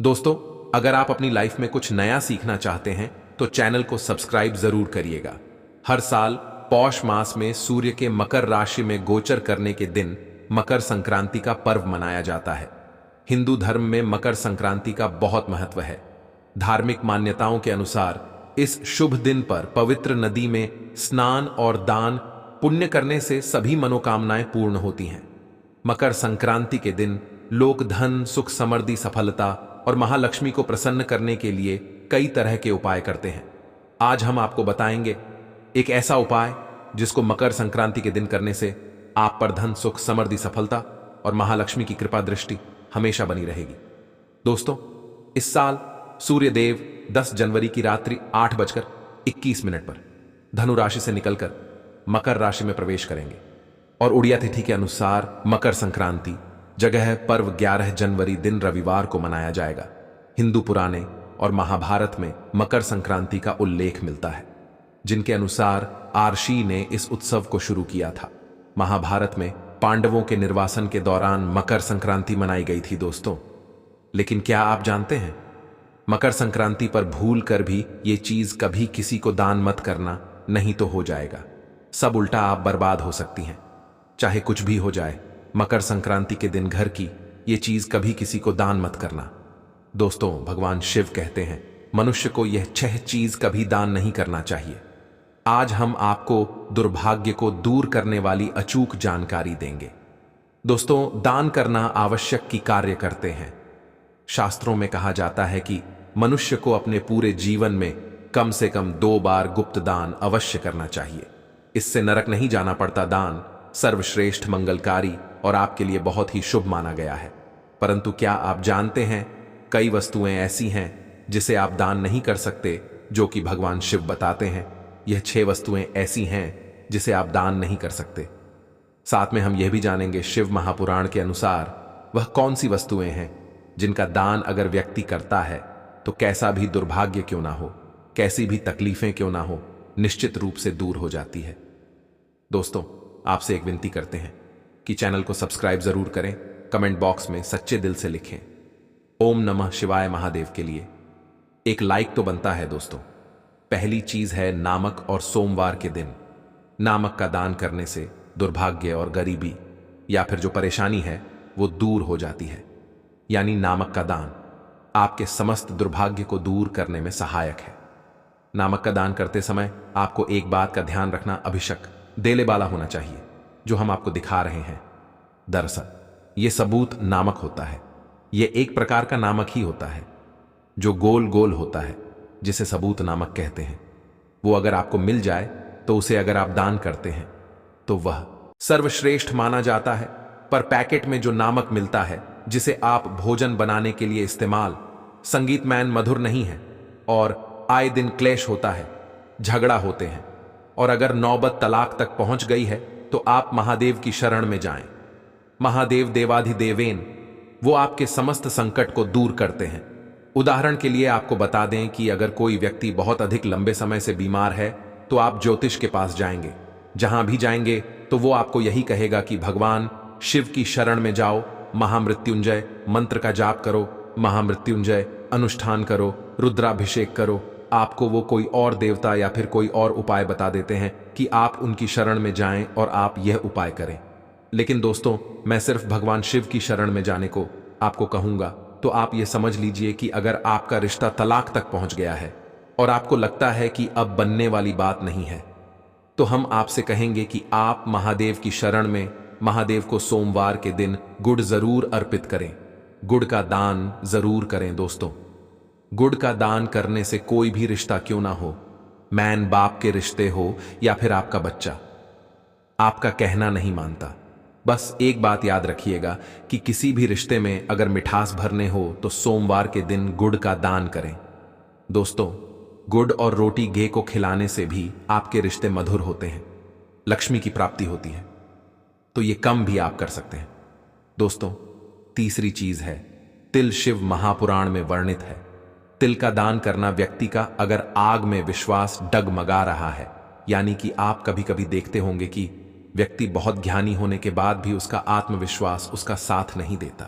दोस्तों, अगर आप अपनी लाइफ में कुछ नया सीखना चाहते हैं तो चैनल को सब्सक्राइब जरूर करिएगा। हर साल पौष मास में सूर्य के मकर राशि में गोचर करने के दिन मकर संक्रांति का पर्व मनाया जाता है। हिंदू धर्म में मकर संक्रांति का बहुत महत्व है। धार्मिक मान्यताओं के अनुसार इस शुभ दिन पर पवित्र नदी में स्नान और दान पुण्य करने से सभी मनोकामनाएं पूर्ण होती हैं। मकर संक्रांति के दिन लोग धन, सुख, समृद्धि, सफलता और महालक्ष्मी को प्रसन्न करने के लिए कई तरह के उपाय करते हैं। आज हम आपको बताएंगे एक ऐसा उपाय जिसको मकर संक्रांति के दिन करने से आप पर धन, सुख, समृद्धि, सफलता और महालक्ष्मी की कृपा दृष्टि हमेशा बनी रहेगी। दोस्तों, इस साल सूर्य देव 10 जनवरी की रात्रि 8:21 पर धनु राशि से निकलकर मकर राशि में प्रवेश करेंगे और उड़िया तिथि के अनुसार मकर संक्रांति जगह पर्व 11 जनवरी दिन रविवार को मनाया जाएगा। हिंदू पुराणे और महाभारत में मकर संक्रांति का उल्लेख मिलता है, जिनके अनुसार आर्षि ने इस उत्सव को शुरू किया था। महाभारत में पांडवों के निर्वासन के दौरान मकर संक्रांति मनाई गई थी। दोस्तों, लेकिन क्या आप जानते हैं, मकर संक्रांति पर भूल कर भी ये चीज कभी किसी को दान मत करना, नहीं तो हो जाएगा सब उल्टा, आप बर्बाद हो सकती हैं। चाहे कुछ भी हो जाए, मकर संक्रांति के दिन घर की ये चीज कभी किसी को दान मत करना। दोस्तों, भगवान शिव कहते हैं मनुष्य को यह 6 चीज कभी दान नहीं करना चाहिए। आज हम आपको दुर्भाग्य को दूर करने वाली अचूक जानकारी देंगे। दोस्तों, दान करना आवश्यक की कार्य करते हैं। शास्त्रों में कहा जाता है कि मनुष्य को अपने पूरे जीवन में कम से कम 2 बार गुप्त दान अवश्य करना चाहिए। इससे नरक नहीं जाना पड़ता। दान सर्वश्रेष्ठ, मंगलकारी और आपके लिए बहुत ही शुभ माना गया है। परंतु क्या आप जानते हैं, कई वस्तुएं ऐसी हैं जिसे आप दान नहीं कर सकते, जो कि भगवान शिव बताते हैं यह 6 वस्तुएं ऐसी हैं जिसे आप दान नहीं कर सकते। साथ में हम यह भी जानेंगे शिव महापुराण के अनुसार वह कौन सी वस्तुएं हैं जिनका दान अगर व्यक्ति करता है तो कैसा भी दुर्भाग्य क्यों ना हो, कैसी भी तकलीफें क्यों ना हो, निश्चित रूप से दूर हो जाती है। दोस्तों, आपसे एक विनती करते हैं कि चैनल को सब्सक्राइब जरूर करें। कमेंट बॉक्स में सच्चे दिल से लिखें ओम नमः शिवाय महादेव के लिए। एक लाइक तो बनता है। दोस्तों, पहली चीज है नामक और सोमवार के दिन नामक का दान करने से दुर्भाग्य और गरीबी या फिर जो परेशानी है वो दूर हो जाती है। यानी नामक का दान आपके समस्त दुर्भाग्य को दूर करने में सहायक है। नामक का दान करते समय आपको एक बात का ध्यान रखना, अभिषेक देले वाला होना चाहिए, जो हम आपको दिखा रहे हैं। दरअसल यह सबूत नामक होता है। यह एक प्रकार का नामक ही होता है जो गोल गोल होता है, जिसे सबूत नामक कहते हैं। वो अगर आपको मिल जाए तो उसे अगर आप दान करते हैं तो वह सर्वश्रेष्ठ माना जाता है। पर पैकेट में जो नामक मिलता है, जिसे आप भोजन बनाने के लिए इस्तेमाल, संगीत मैन मधुर नहीं है और आए दिन क्लेश होता है, झगड़ा होते हैं और अगर नौबत तलाक तक पहुंच गई है तो आप महादेव की शरण में जाएं। महादेव देवाधिदेवेन, वो आपके समस्त संकट को दूर करते हैं। उदाहरण के लिए आपको बता दें कि अगर कोई व्यक्ति बहुत अधिक लंबे समय से बीमार है तो आप ज्योतिष के पास जाएंगे। जहां भी जाएंगे तो वो आपको यही कहेगा कि भगवान शिव की शरण में जाओ, महामृत्युंजय मंत्र का जाप करो, महामृत्युंजय अनुष्ठान करो, रुद्राभिषेक करो। आपको वो कोई और देवता या फिर कोई और उपाय बता देते हैं कि आप उनकी शरण में जाएं और आप यह उपाय करें। लेकिन दोस्तों, मैं सिर्फ भगवान शिव की शरण में जाने को आपको कहूंगा। तो आप ये समझ लीजिए कि अगर आपका रिश्ता तलाक तक पहुंच गया है और आपको लगता है कि अब बनने वाली बात नहीं है, तो हम आपसे कहेंगे कि आप महादेव की शरण में महादेव को सोमवार के दिन गुड़ जरूर अर्पित करें। गुड़ का दान जरूर करें। दोस्तों, गुड़ का दान करने से कोई भी रिश्ता क्यों ना हो, मैन बाप के रिश्ते हो या फिर आपका बच्चा, आपका कहना नहीं मानता। बस एक बात याद रखिएगा कि किसी भी रिश्ते में अगर मिठास भरने हो तो सोमवार के दिन गुड़ का दान करें। दोस्तों, गुड़ और रोटी घी को खिलाने से भी आपके रिश्ते मधुर होते हैं, लक्ष्मी की प्राप्ति होती है। तो ये कम भी आप कर सकते हैं। दोस्तों, तीसरी चीज है तिल। शिव महापुराण में वर्णित है तिल का दान करना व्यक्ति का अगर आग में विश्वास डगमगा रहा है, यानी कि आप कभी कभी देखते होंगे कि व्यक्ति बहुत ज्ञानी होने के बाद भी उसका आत्मविश्वास उसका साथ नहीं देता।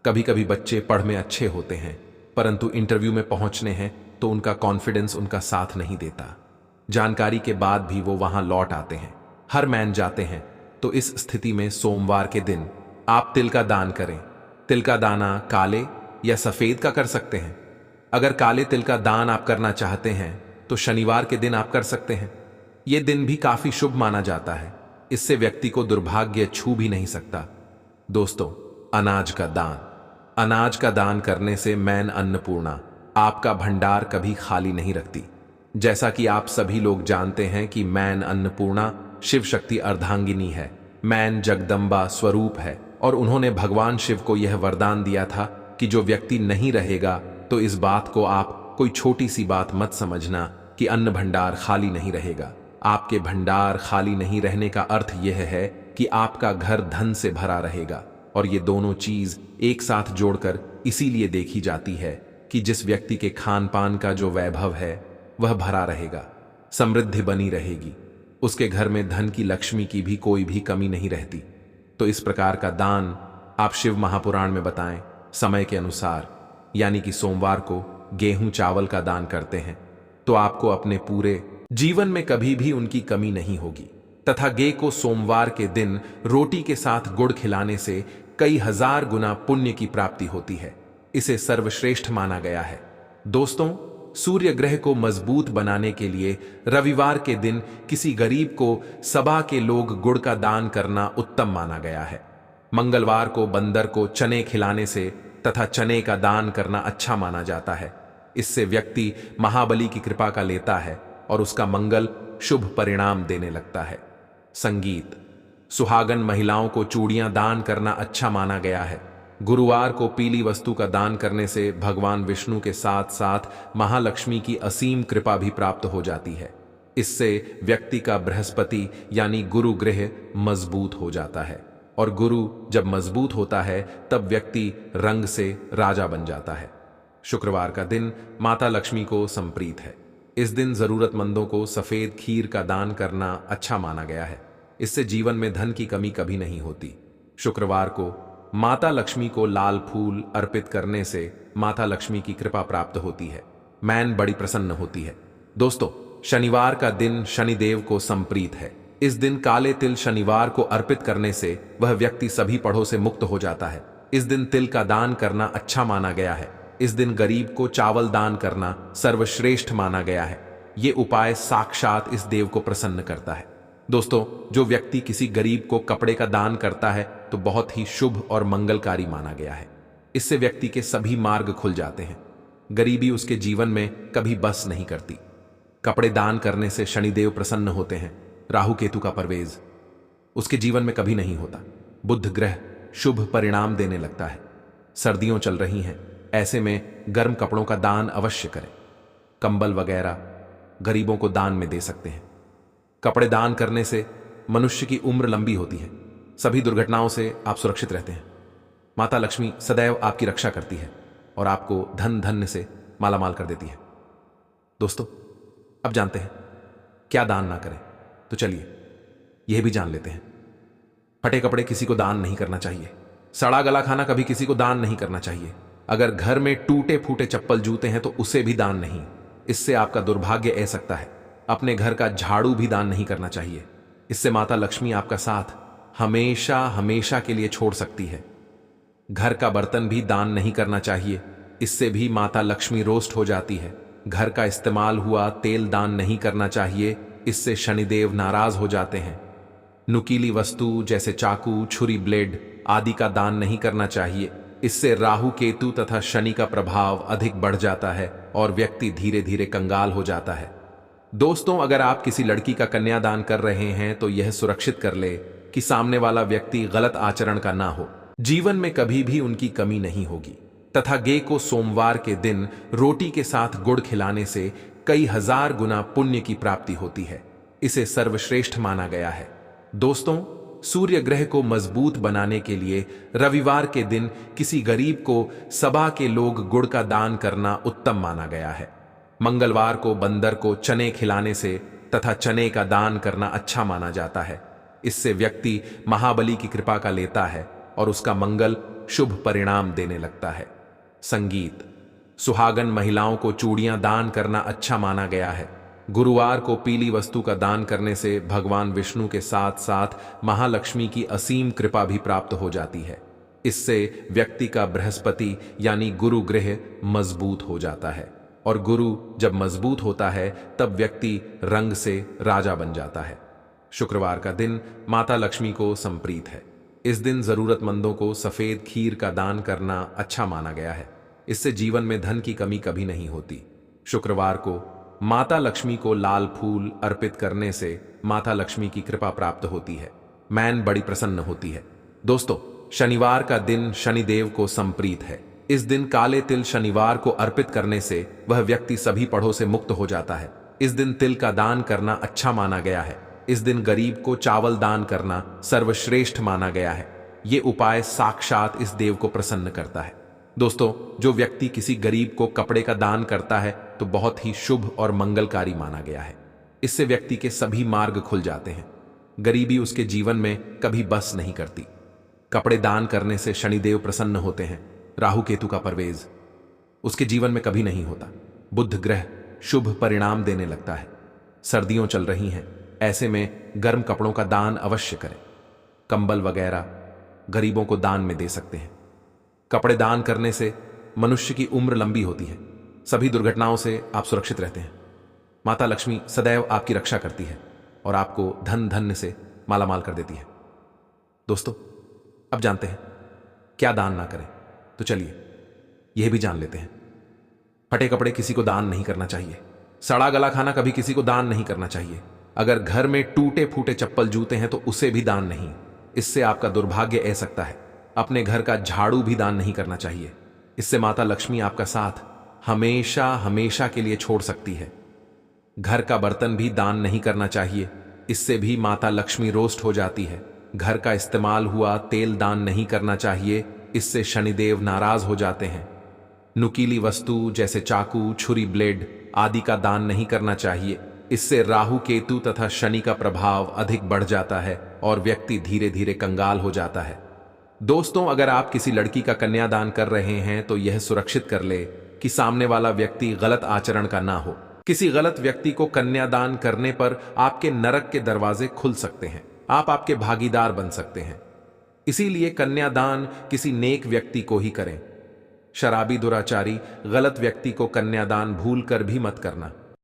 कभी कभी बच्चे पढ़ में अच्छे होते हैं परंतु इंटरव्यू में पहुंचने हैं तो उनका कॉन्फिडेंस उनका साथ नहीं देता। जानकारी के बाद भी वो वहां लौट आते हैं, हर मैन जाते हैं। तो इस स्थिति में सोमवार के दिन आप तिल का दान करें। तिल का दाना काले या सफेद का कर सकते हैं। अगर काले तिल का दान आप करना चाहते हैं तो शनिवार के दिन आप कर सकते हैं। यह दिन भी काफी शुभ माना जाता है। इससे व्यक्ति को दुर्भाग्य छू भी नहीं सकता। दोस्तों, अनाज का दान। अनाज का दान करने से मैन अन्नपूर्णा आपका भंडार कभी खाली नहीं रखती। जैसा कि आप सभी लोग जानते हैं कि मैन अन्नपूर्णा शिव शक्ति अर्धांगिनी है। मैन जगदम्बा स्वरूप है और उन्होंने भगवान शिव को यह वरदान दिया था कि जो व्यक्ति नहीं रहेगा तो इस बात को आप कोई छोटी सी बात मत समझना कि अन्न भंडार खाली नहीं रहेगा। आपके भंडार खाली नहीं रहने का अर्थ यह है कि आपका घर धन से भरा रहेगा। और ये दोनों चीज एक साथ जोड़कर इसीलिए देखी जाती है कि जिस व्यक्ति के खान पान का जो वैभव है वह भरा रहेगा, समृद्धि बनी रहेगी, उसके घर में धन की लक्ष्मी की भी कोई भी कमी नहीं रहती। तो इस प्रकार का दान आप शिव महापुराण में बताएं समय के अनुसार, यानी कि सोमवार को गेहूं चावल का दान करते हैं तो आपको अपने पूरे जीवन में कभी भी उनकी कमी नहीं होगी। तथा गे को सोमवार के दिन रोटी के साथ गुड़ खिलाने से कई हजार गुना पुण्य की प्राप्ति होती है। इसे सर्वश्रेष्ठ माना गया है। दोस्तों, सूर्य ग्रह को मजबूत बनाने के लिए रविवार के दिन किसी गरीब को सभा के लोग गुड़ का दान करना उत्तम माना गया है। मंगलवार को बंदर को चने खिलाने से तथा चने का दान करना अच्छा माना जाता है। इससे व्यक्ति महाबली की कृपा का लेता है और उसका मंगल शुभ परिणाम देने लगता है। संगीत। सुहागन महिलाओं को चूड़ियां दान करना अच्छा माना गया है। गुरुवार को पीली वस्तु का दान करने से भगवान विष्णु के साथ साथ महालक्ष्मी की असीम कृपा भी प्राप्त हो जाती है। इससे व्यक्ति का बृहस्पति यानी गुरु ग्रह मजबूत हो जाता है और गुरु जब मजबूत होता है तब व्यक्ति रंग से राजा बन जाता है। शुक्रवार का दिन माता लक्ष्मी को संप्रीत है। इस दिन जरूरतमंदों को सफेद खीर का दान करना अच्छा माना गया है। इससे जीवन में धन की कमी कभी नहीं होती। शुक्रवार को माता लक्ष्मी को लाल फूल अर्पित करने से माता लक्ष्मी की कृपा प्राप्त होती है। मैन बड़ी प्रसन्न होती है। दोस्तों, शनिवार का दिन शनिदेव को संप्रीत है। इस दिन काले तिल शनिवार को अर्पित करने से वह व्यक्ति सभी पढ़ों से मुक्त हो जाता है। इस दिन तिल का दान करना अच्छा माना गया है। इस दिन गरीब को चावल दान करना सर्वश्रेष्ठ माना गया है। ये उपाय साक्षात इस देव को प्रसन्न करता है। दोस्तों, जो व्यक्ति किसी गरीब को कपड़े का दान करता है तो बहुत ही शुभ और मंगलकारी माना गया है। इससे व्यक्ति के सभी मार्ग खुल जाते हैं। गरीबी उसके जीवन में कभी बस नहीं करती। कपड़े दान करने से शनिदेव प्रसन्न होते हैं। राहु केतु का परवेज उसके जीवन में कभी नहीं होता। बुध ग्रह शुभ परिणाम देने लगता है। सर्दियों चल रही हैं, ऐसे में गर्म कपड़ों का दान अवश्य करें। कंबल वगैरह गरीबों को दान में दे सकते हैं। कपड़े दान करने से मनुष्य की उम्र लंबी होती है। सभी दुर्घटनाओं से आप सुरक्षित रहते हैं। माता लक्ष्मी सदैव आपकी रक्षा करती है और आपको धन धन्य से मालामाल कर देती है। दोस्तों, अब जानते हैं क्या दान ना करें, तो चलिए यह भी जान लेते हैं। फटे कपड़े किसी को दान नहीं करना चाहिए। सड़ा गला खाना कभी किसी को दान नहीं करना चाहिए। अगर घर में टूटे फूटे चप्पल जूते हैं तो उसे भी दान नहीं, इससे आपका दुर्भाग्य आ सकता है। अपने घर का झाड़ू भी दान नहीं करना चाहिए, इससे माता लक्ष्मी आपका साथ हमेशा हमेशा के लिए छोड़ सकती है। घर का बर्तन भी दान नहीं करना चाहिए, इससे भी माता लक्ष्मी रोस्ट हो जाती है। घर का इस्तेमाल हुआ तेल दान नहीं करना चाहिए, इससे शनिदेव नाराज हो जाते हैं। नुकीली वस्तु जैसे चाकू, छुरी, ब्लेड आदि का दान नहीं करना चाहिए, इससे राहु केतु तथा शनि का प्रभाव अधिक बढ़ जाता है और व्यक्ति धीरे धीरे कंगाल हो जाता है। दोस्तों, अगर आप किसी लड़की का कन्यादान कर रहे हैं तो यह सुरक्षित कर ले कि सामने वाला व्यक्ति गलत आचरण का ना हो। जीवन में कभी भी उनकी कमी नहीं होगी। तथा गे को सोमवार के दिन रोटी के साथ गुड़ खिलाने से कई हजार गुना पुण्य की प्राप्ति होती है। इसे सर्वश्रेष्ठ माना गया है। दोस्तों, सूर्य ग्रह को मजबूत बनाने के लिए रविवार के दिन किसी गरीब को सभा के लोग गुड़ का दान करना उत्तम माना गया है। मंगलवार को बंदर को चने खिलाने से तथा चने का दान करना अच्छा माना जाता है। इससे व्यक्ति महाबली की कृपा का लेता है और उसका मंगल शुभ परिणाम देने लगता है। संगीत। सुहागन महिलाओं को चूड़ियां दान करना अच्छा माना गया है। गुरुवार को पीली वस्तु का दान करने से भगवान विष्णु के साथ साथ महालक्ष्मी की असीम कृपा भी प्राप्त हो जाती है। इससे व्यक्ति का बृहस्पति यानी गुरु ग्रह मजबूत हो जाता है, और गुरु जब मजबूत होता है तब व्यक्ति रंग से राजा बन जाता है। शुक्रवार का दिन माता लक्ष्मी को संप्रीत है। इस दिन जरूरतमंदों को सफेद खीर का दान करना अच्छा माना गया है। इससे जीवन में धन की कमी कभी नहीं होती। शुक्रवार को माता लक्ष्मी को लाल फूल अर्पित करने से माता लक्ष्मी की कृपा प्राप्त होती है। मैन बड़ी प्रसन्न होती है। दोस्तों, शनिवार का दिन शनिदेव को संप्रीत है। इस दिन काले तिल शनिवार को अर्पित करने से वह व्यक्ति सभी पढ़ों से मुक्त हो जाता है। इस दिन तिल का दान करना अच्छा माना गया है। इस दिन गरीब को चावल दान करना सर्वश्रेष्ठ माना गया है। ये उपाय साक्षात इस देव को प्रसन्न करता है। दोस्तों, जो व्यक्ति किसी गरीब को कपड़े का दान करता है तो बहुत ही शुभ और मंगलकारी माना गया है। इससे व्यक्ति के सभी मार्ग खुल जाते हैं। गरीबी उसके जीवन में कभी बस नहीं करती। कपड़े दान करने से शनिदेव प्रसन्न होते हैं। राहु केतु का परवेज उसके जीवन में कभी नहीं होता। बुध ग्रह शुभ परिणाम देने लगता है। सर्दियों चल रही हैं, ऐसे में गर्म कपड़ों का दान अवश्य करें। कंबल वगैरह गरीबों को दान में दे सकते हैं। कपड़े दान करने से मनुष्य की उम्र लंबी होती है। सभी दुर्घटनाओं से आप सुरक्षित रहते हैं। माता लक्ष्मी सदैव आपकी रक्षा करती है और आपको धन धन्य से मालामाल कर देती है। दोस्तों, अब जानते हैं क्या दान ना करें, तो चलिए यह भी जान लेते हैं। फटे कपड़े किसी को दान नहीं करना चाहिए। सड़ा गला खाना कभी किसी को दान नहीं करना चाहिए। अगर घर में टूटे फूटे चप्पल जूते हैं तो उसे भी दान नहीं। इससे आपका दुर्भाग्य आ सकता है। अपने घर का झाड़ू भी दान नहीं करना चाहिए। इससे माता लक्ष्मी आपका साथ हमेशा हमेशा के लिए छोड़ सकती है। घर का बर्तन भी दान नहीं करना चाहिए। इससे भी माता लक्ष्मी रोस्ट हो जाती है। घर का इस्तेमाल हुआ तेल दान नहीं करना चाहिए। इससे शनिदेव नाराज हो जाते हैं। नुकीली वस्तु जैसे चाकू, छुरी, ब्लेड आदि का दान नहीं करना चाहिए। इससे राहु केतु तथा शनि का प्रभाव अधिक बढ़ जाता है और व्यक्ति धीरे धीरे कंगाल हो जाता है। दोस्तों, अगर आप किसी लड़की का कन्यादान कर रहे हैं तो यह सुरक्षित कर ले कि सामने वाला व्यक्ति गलत आचरण का ना हो। किसी गलत व्यक्ति को कन्यादान करने पर आपके नरक के दरवाजे खुल सकते हैं। आप आपके भागीदार बन सकते हैं। इसीलिए कन्यादान किसी नेक व्यक्ति को ही करें। शराबी, दुराचारी, गलत व्यक्ति को कन्यादान भूल कर भी मत करना।